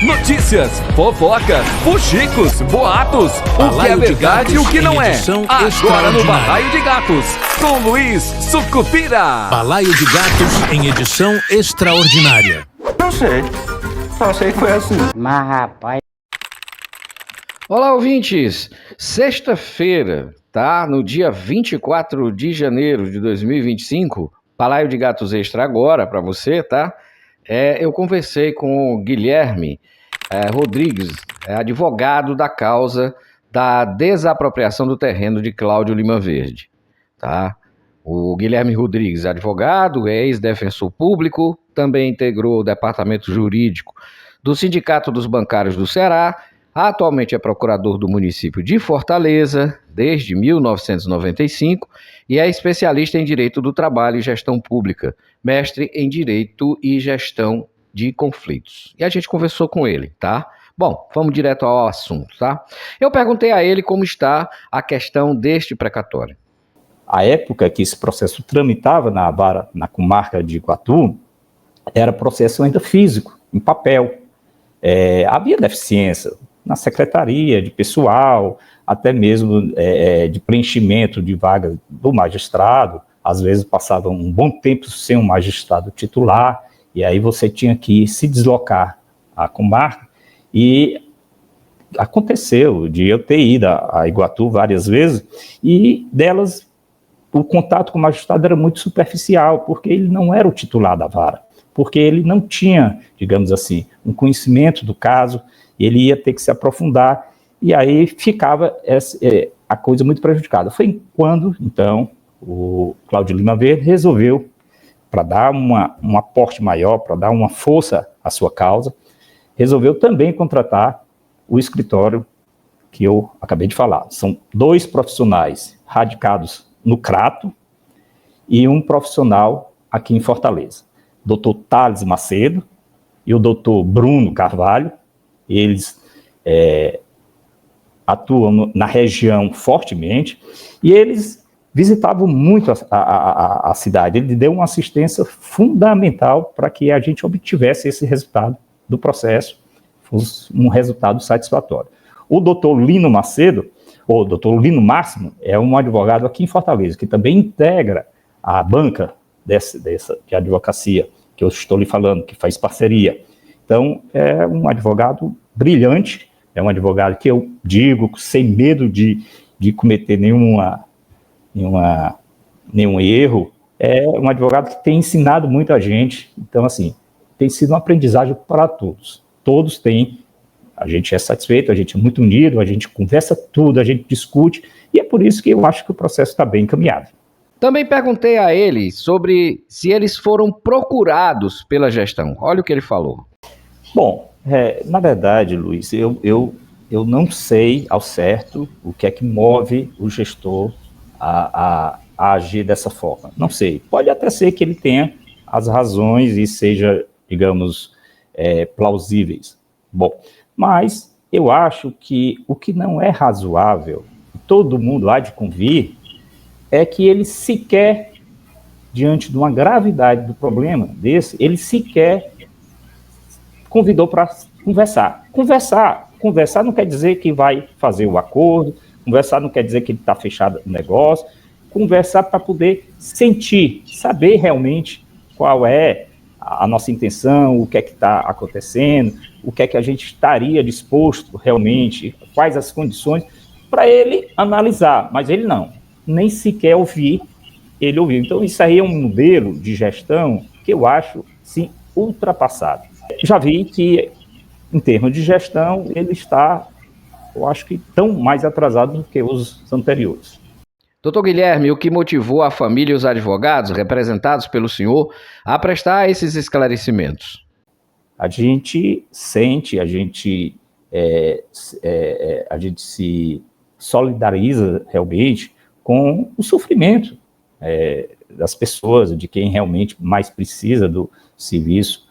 Notícias, fofocas, fuxicos, boatos, o que é verdade e o que não é. Agora no Balaio de Gatos, com Luiz Sucupira. Balaio de Gatos em edição extraordinária. Não sei, só sei que foi assim. Mas rapaz... Olá, ouvintes! Sexta-feira, tá? No dia 24 de janeiro de 2025, Balaio de Gatos Extra agora para você, tá? Eu conversei com o Guilherme Rodrigues, advogado da causa da desapropriação do terreno de Cláudio Lima Verde, tá? O Guilherme Rodrigues, advogado, ex-defensor público, também integrou o departamento jurídico do Sindicato dos Bancários do Ceará, atualmente é procurador do município de Fortaleza, desde 1995, e é especialista em Direito do Trabalho e Gestão Pública, mestre em Direito e Gestão de Conflitos. E a gente conversou com ele, tá? Bom, vamos direto ao assunto, tá? Eu perguntei a ele como está a questão deste precatório. A época que esse processo tramitava na vara, na comarca de Iguatu, era processo ainda físico, em papel. Havia deficiência na secretaria, de pessoal, até mesmo de preenchimento de vagas do magistrado. Às vezes passava um bom tempo sem um magistrado titular, e aí você tinha que se deslocar à comarca, e aconteceu de eu ter ido a Iguatu várias vezes, e delas o contato com o magistrado era muito superficial, porque ele não era o titular da vara, porque ele não tinha, digamos assim, um conhecimento do caso, ele ia ter que se aprofundar, e aí ficava a coisa muito prejudicada. Foi quando, então, o Cláudio Lima Verde resolveu, para dar um aporte maior, para dar uma força à sua causa, resolveu também contratar o escritório que eu acabei de falar. São 2 profissionais radicados no Crato e um profissional aqui em Fortaleza. Dr. Thales Macedo e o Dr. Bruno Carvalho. Eles atuam na região fortemente, e eles visitavam muito a cidade. Ele deu uma assistência fundamental para que a gente obtivesse esse resultado do processo, fosse um resultado satisfatório. O doutor Lino Macedo, ou doutor Lino Máximo, é um advogado aqui em Fortaleza, que também integra a banca de advocacia que eu estou lhe falando, que faz parceria. Então, é um advogado brilhante, é um advogado que eu digo sem medo de cometer nenhum erro, é um advogado que tem ensinado muito a gente. Então, assim, tem sido uma aprendizagem para todos. Todos têm, a gente é satisfeito, a gente é muito unido, a gente conversa tudo, a gente discute, e é por isso que eu acho que o processo está bem encaminhado. Também perguntei a ele sobre se eles foram procurados pela gestão. Olha o que ele falou. Bom, na verdade, Luiz, eu não sei ao certo o que é que move o gestor a agir dessa forma. Não sei. Pode até ser que ele tenha as razões e seja, digamos, plausíveis. Bom, mas eu acho que o que não é razoável, todo mundo há de convir, é que ele sequer, diante de uma gravidade do problema desse, ele sequer convidou para conversar. Conversar não quer dizer que vai fazer o acordo, conversar não quer dizer que ele está fechado no negócio, conversar para poder sentir, saber realmente qual é a nossa intenção, o que é que está acontecendo, o que é que a gente estaria disposto realmente, quais as condições, para ele analisar, mas ele não, nem sequer ele ouviu. Então isso aí é um modelo de gestão que eu acho, sim, ultrapassado. Já vi que, em termos de gestão, ele está, eu acho que, tão mais atrasado do que os anteriores. Doutor Guilherme, o que motivou a família e os advogados, representados pelo senhor, a prestar esses esclarecimentos? A gente sente, a gente se solidariza realmente com o sofrimento das pessoas, de quem realmente mais precisa do serviço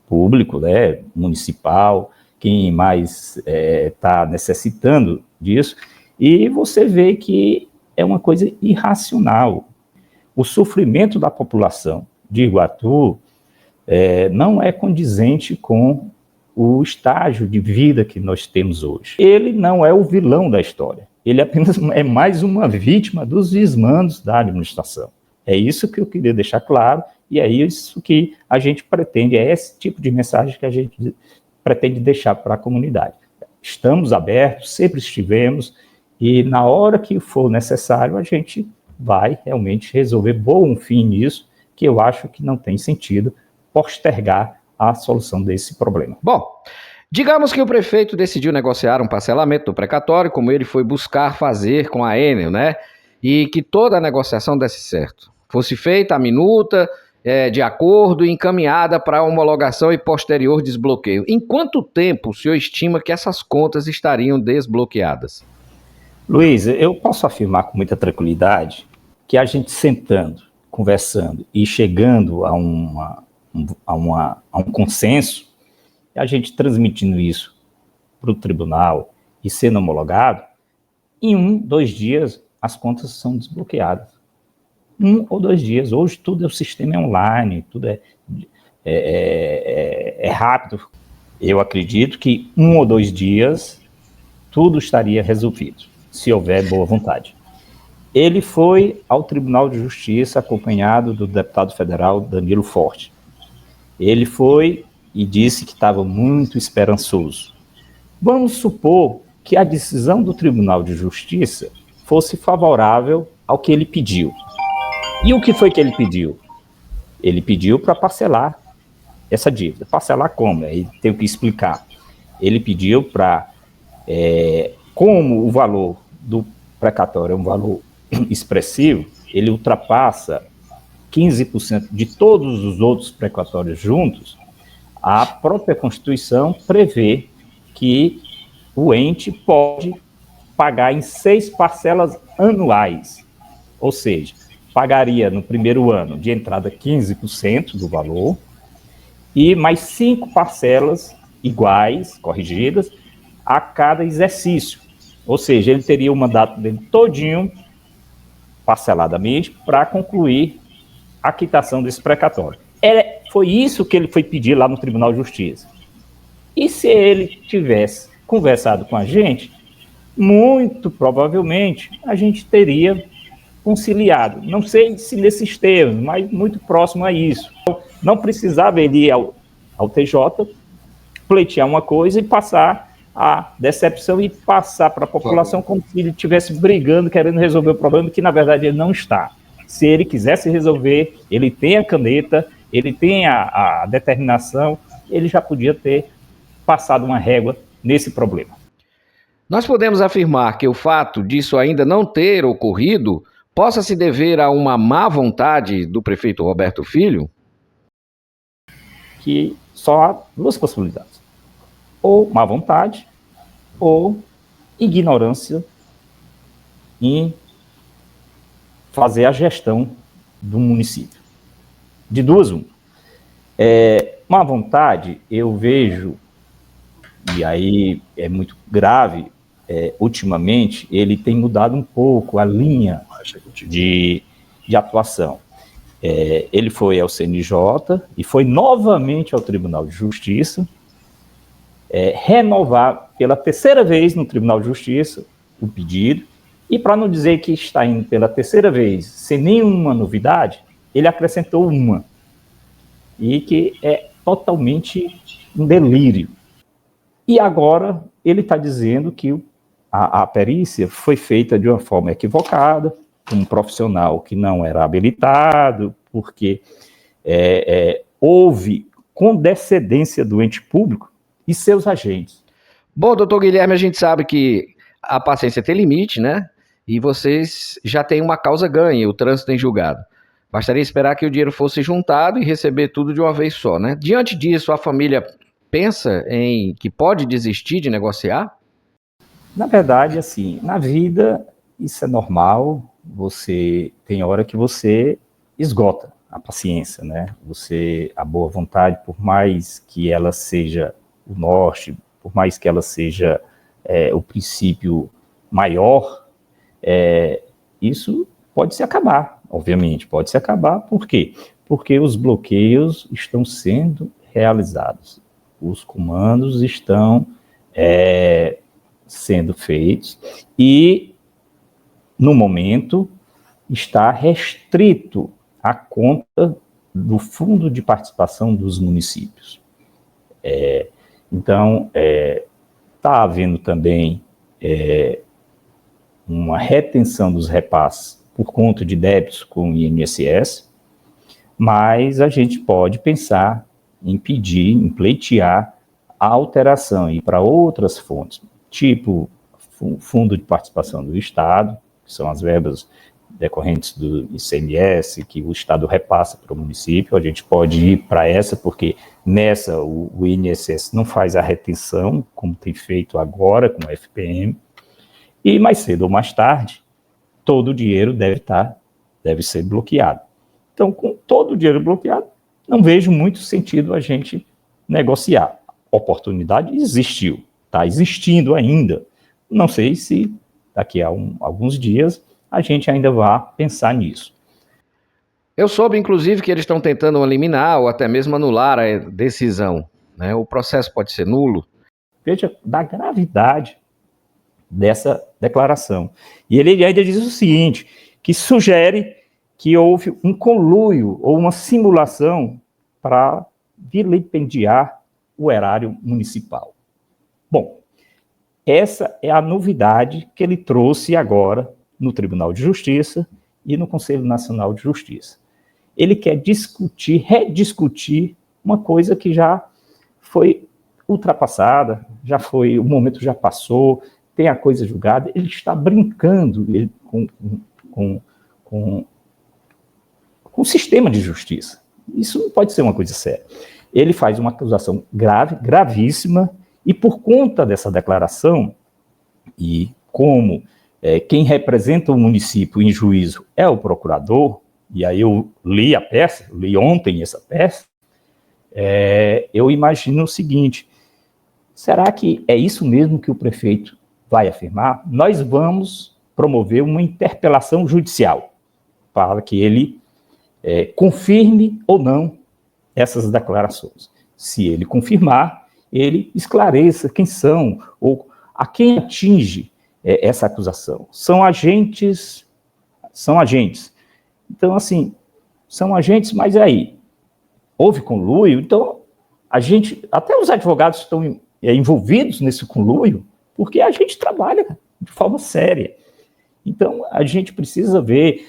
público, né, municipal, quem mais está necessitando disso, e você vê que é uma coisa irracional. O sofrimento da população de Iguatu não é condizente com o estágio de vida que nós temos hoje. Ele não é o vilão da história, ele apenas é mais uma vítima dos desmandos da administração. É isso que eu queria deixar claro, e é isso que a gente pretende, é esse tipo de mensagem que a gente pretende deixar para a comunidade. Estamos abertos, sempre estivemos, e na hora que for necessário, a gente vai realmente resolver bom fim nisso, que eu acho que não tem sentido postergar a solução desse problema. Bom, digamos que o prefeito decidiu negociar um parcelamento do precatório, como ele foi buscar fazer com a Enel, né? E que toda a negociação desse certo. Fosse feita a minuta de acordo e encaminhada para homologação e posterior desbloqueio. Em quanto tempo o senhor estima que essas contas estariam desbloqueadas? Luiz, eu posso afirmar com muita tranquilidade que a gente sentando, conversando e chegando a um consenso, a gente transmitindo isso para o tribunal e sendo homologado, em 1, 2 dias as contas são desbloqueadas. 1 ou 2 dias. Hoje tudo o sistema é online, tudo é rápido. Eu acredito que 1 ou 2 dias tudo estaria resolvido, se houver boa vontade. Ele foi ao Tribunal de Justiça acompanhado do deputado federal Danilo Forte. Ele foi e disse que estava muito esperançoso. Vamos supor que a decisão do Tribunal de Justiça fosse favorável ao que ele pediu. E o que foi que ele pediu? Ele pediu para parcelar essa dívida. Parcelar como? Aí tem que explicar. Ele pediu para, como o valor do precatório é um valor expressivo, ele ultrapassa 15% de todos os outros precatórios juntos, a própria Constituição prevê que o ente pode pagar em 6 parcelas anuais, ou seja, pagaria no primeiro ano de entrada 15% do valor e mais 5 parcelas iguais, corrigidas, a cada exercício. Ou seja, ele teria o mandato dele todinho, parceladamente, para concluir a quitação desse precatório. Foi isso que ele foi pedir lá no Tribunal de Justiça. E se ele tivesse conversado com a gente, muito provavelmente a gente teria conciliado. Não sei se nesses termos, mas muito próximo a isso. Não precisava ele ir ao TJ, pleitear uma coisa e passar a decepção e passar para a população como se ele estivesse brigando, querendo resolver o problema, que na verdade ele não está. Se ele quisesse resolver, ele tem a caneta, ele tem a determinação, ele já podia ter passado uma régua nesse problema. Nós podemos afirmar que o fato disso ainda não ter ocorrido possa se dever a uma má vontade do prefeito Roberto Filho? Que só há 2 possibilidades. Ou má vontade, ou ignorância em fazer a gestão do município. De 2, 1. Má vontade, eu vejo, e aí é muito grave, ultimamente, ele tem mudado um pouco a linha de atuação. Ele foi ao CNJ e foi novamente ao Tribunal de Justiça, renovar pela 3ª vez no Tribunal de Justiça o pedido, e para não dizer que está indo pela 3ª vez sem nenhuma novidade, ele acrescentou uma, e que é totalmente um delírio. E agora ele está dizendo que a perícia foi feita de uma forma equivocada, com um profissional que não era habilitado, porque houve condescendência do ente público e seus agentes. Bom, doutor Guilherme, a gente sabe que a paciência tem limite, né? E vocês já têm uma causa ganha, o trânsito em julgado. Bastaria esperar que o dinheiro fosse juntado e receber tudo de uma vez só, né? Diante disso, a família pensa em que pode desistir de negociar? Na verdade, assim, na vida isso é normal, você tem hora que você esgota a paciência, né? A boa vontade, por mais que ela seja o norte, por mais que ela seja o princípio maior, isso pode se acabar, obviamente, pode se acabar. Por quê? Porque os bloqueios estão sendo realizados. Os comandos estão sendo feitos e, no momento, está restrito à conta do Fundo de Participação dos Municípios. Então, está havendo também uma retenção dos repasses por conta de débitos com o INSS, mas a gente pode pensar em pedir, em pleitear a alteração e ir para outras fontes, tipo Fundo de Participação do Estado, que são as verbas decorrentes do ICMS, que o Estado repassa para o município. A gente pode ir para essa, porque nessa o INSS não faz a retenção, como tem feito agora com o FPM, e mais cedo ou mais tarde, todo o dinheiro deve ser bloqueado. Então, com todo o dinheiro bloqueado, não vejo muito sentido a gente negociar. Oportunidade existiu, está existindo ainda. Não sei se daqui a alguns dias a gente ainda vai pensar nisso. Eu soube, inclusive, que eles estão tentando eliminar ou até mesmo anular a decisão, né? O processo pode ser nulo. Veja da gravidade dessa declaração. E ele ainda diz o seguinte, que sugere que houve um conluio ou uma simulação para vilipendiar o erário municipal. Bom, essa é a novidade que ele trouxe agora no Tribunal de Justiça e no Conselho Nacional de Justiça. Ele quer discutir, rediscutir uma coisa que já foi ultrapassada, o momento já passou, tem a coisa julgada. Ele está brincando com o sistema de justiça. Isso não pode ser uma coisa séria. Ele faz uma acusação grave, gravíssima, e por conta dessa declaração, e como quem representa o município em juízo é o procurador, e aí eu li a peça, li ontem essa peça, eu imagino o seguinte: será que é isso mesmo que o prefeito vai afirmar? Nós vamos promover uma interpelação judicial para que ele confirme ou não essas declarações. Se ele confirmar, ele esclareça quem são, ou a quem atinge essa acusação. São agentes. Então, assim, são agentes, mas aí, houve conluio? Então, até os advogados estão envolvidos nesse conluio, porque a gente trabalha de forma séria. Então, a gente precisa ver,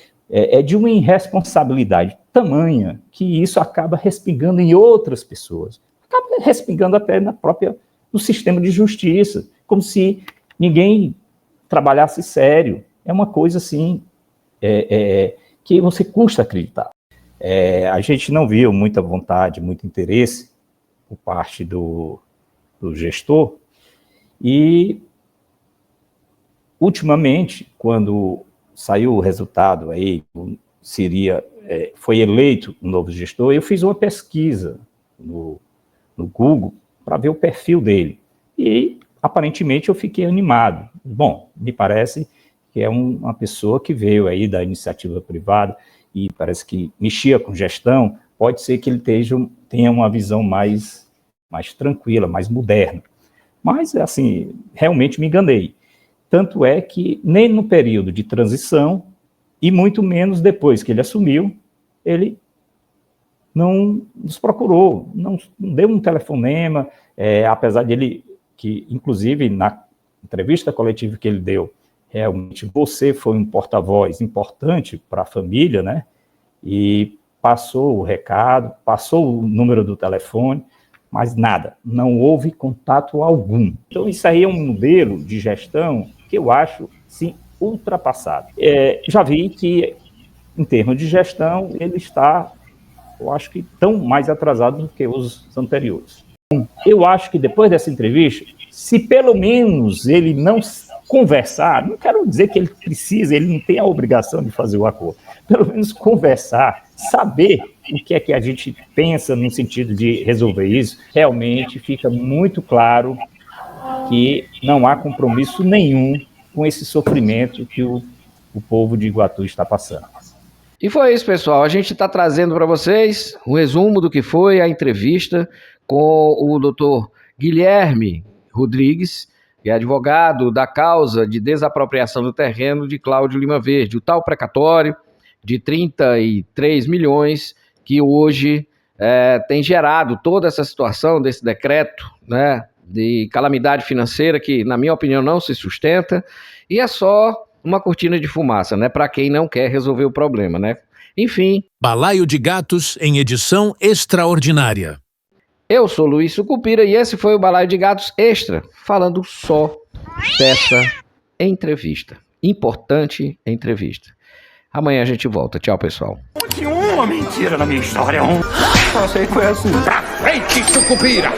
de uma irresponsabilidade tamanha, que isso acaba respingando em outras pessoas, acaba respingando até no sistema de justiça, como se ninguém trabalhasse sério. É uma coisa assim, que você custa acreditar. A gente não viu muita vontade, muito interesse por parte do gestor, e ultimamente, quando saiu o resultado aí, foi eleito um novo gestor, eu fiz uma pesquisa no Google para ver o perfil dele, e aparentemente eu fiquei animado. Bom, me parece que é uma pessoa que veio aí da iniciativa privada e parece que mexia com gestão. Pode ser que ele tenha uma visão mais tranquila, mais moderna. Mas, assim, realmente me enganei. Tanto é que nem no período de transição, e muito menos depois que ele assumiu, ele não nos procurou, não deu um telefonema, apesar dele, que inclusive na entrevista coletiva que ele deu, realmente você foi um porta-voz importante para a família, né? E passou o recado, passou o número do telefone, mas nada, não houve contato algum. Então isso aí é um modelo de gestão que eu acho, sim, ultrapassado. Já vi que, em termos de gestão, ele está, eu acho que tão mais atrasado do que os anteriores. Eu acho que depois dessa entrevista, se pelo menos ele não conversar, não quero dizer que ele não tem a obrigação de fazer o acordo, pelo menos conversar, saber o que é que a gente pensa no sentido de resolver isso, realmente fica muito claro que não há compromisso nenhum com esse sofrimento que o povo de Iguatu está passando. E foi isso, pessoal. A gente está trazendo para vocês um resumo do que foi a entrevista com o Dr. Guilherme Rodrigues, que é advogado da causa de desapropriação do terreno de Cláudio Lima Verde, o tal precatório de 33 milhões que hoje tem gerado toda essa situação desse decreto, né, de calamidade financeira que, na minha opinião, não se sustenta e é só uma cortina de fumaça, né, para quem não quer resolver o problema, né? Enfim. Balaio de Gatos em edição extraordinária. Eu sou Luiz Sucupira e esse foi o Balaio de Gatos Extra, falando só dessa entrevista. Importante entrevista. Amanhã a gente volta. Tchau, pessoal. Tinha uma mentira na minha história. Só sei que foi assim. Pra frente, Sucupira!